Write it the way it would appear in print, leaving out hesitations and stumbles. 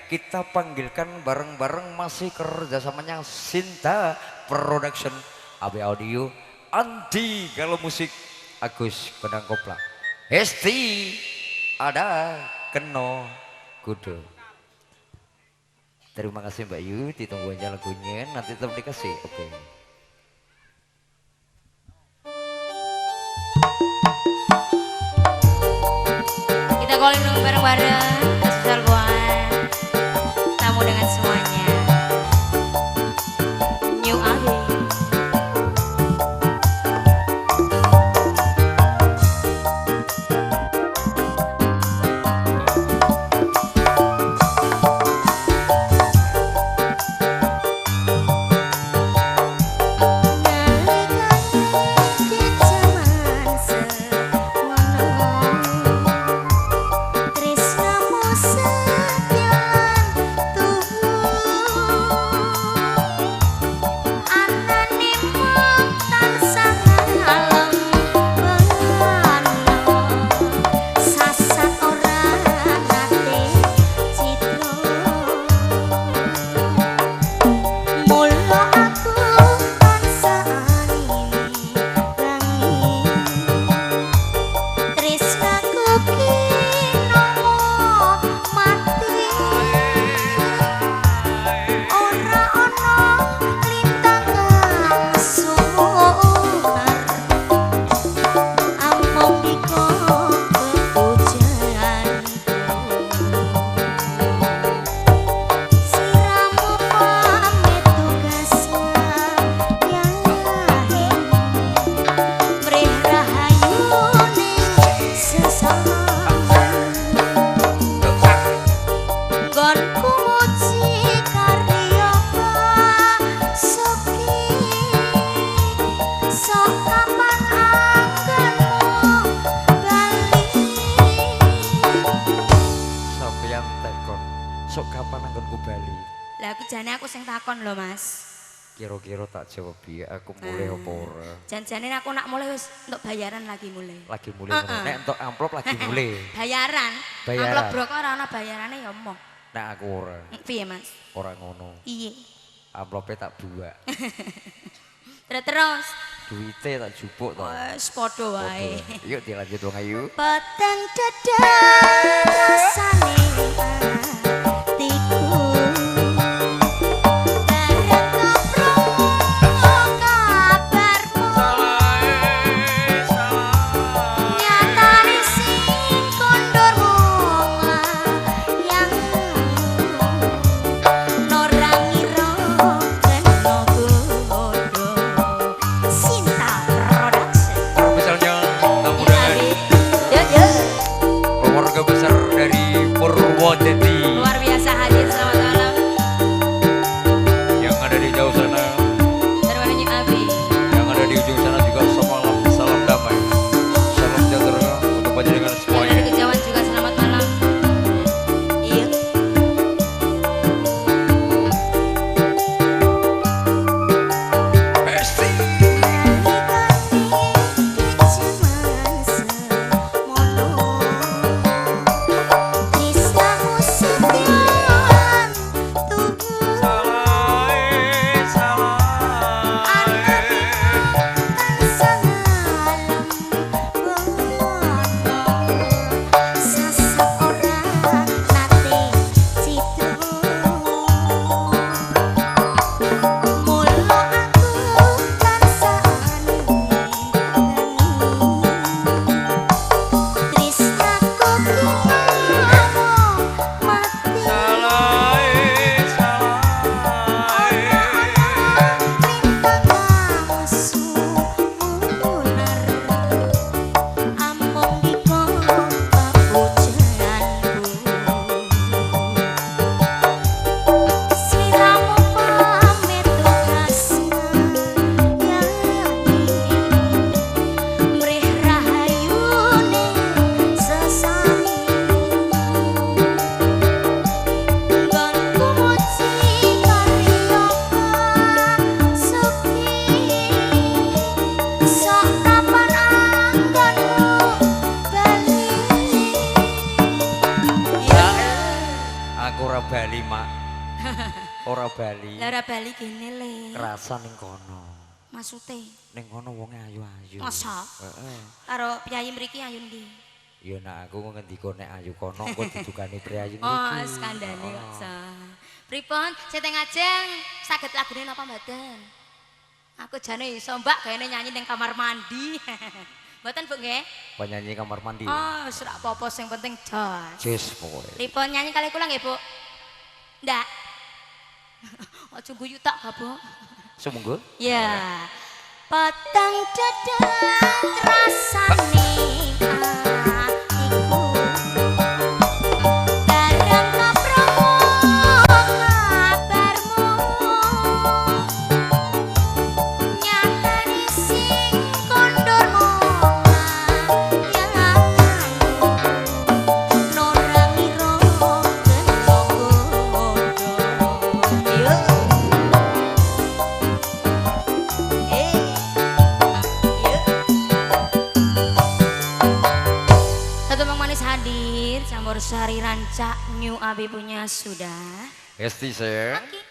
kita panggilkan bareng-bareng masih kerjasamanya Sinta Production, AB Audio, Andi kalau musik, Agus Benang Kopla, Hesti ada Keno Kudo. Terima kasih Mbak Yu, ditunggu aja lagunya, nanti tetap dikasih. Oke. Kita calling dulu bareng-bareng, spesial buat tamu dengan semuanya. New Abi. Sok kapan anggonku Bali? Lah aku jane aku sing takon lho Mas. Kira-kira tak jawab ya, aku mulai apa ora? Jan-jane aku nak mulai wis untuk bayaran lagi mulai. Lagi mulai nek untuk amplop lagi mulai. Bayaran. Bayaran. Amplop brok ora ana bayarane ya emoh. Nek aku ora. Piye Mas? Ora ngono. Iya. Amplopnya tak buak. Terus Duite tak jupuk to. wis padha wae. Yuk dilanjut dong ayo. Peteng dada rasane atiku. Keluarga besar dari Purwodadi. Bali, Mak. Ora Bali. Lara bali gini le. Kerasa ning kono. Maksudnya? Ning kono wonge ayu-ayu. Masa? Heeh. Karo piyayi mriki ayu ndi? Ya nak aku ngendika nek ayu kono kok didukani priayi mriki. Oh, skandale kok. Pripun? Seteng ajeng saged lagune napa mboten? Aku jane iso Mbak gayane nyanyi ning kamar mandi. Mboten Bu nggih? Penyanyi kamar mandi. Oh, ora apa-apa sing penting jos. Jus pokoke. Pripun nyanyi kali kula nggih, Bu? Ndak. Aja guyu tak, Gabok. Sumenggo? Ya. Petang dadang rasane atiku. Bareng kapromo kabarmu. Nyatane sing kondor mongan yang norang ira kencogodo. Yo. Satu Bang Manis hadir, campur sari rancak New Abi punya sudah. Esti, Sir. Oke.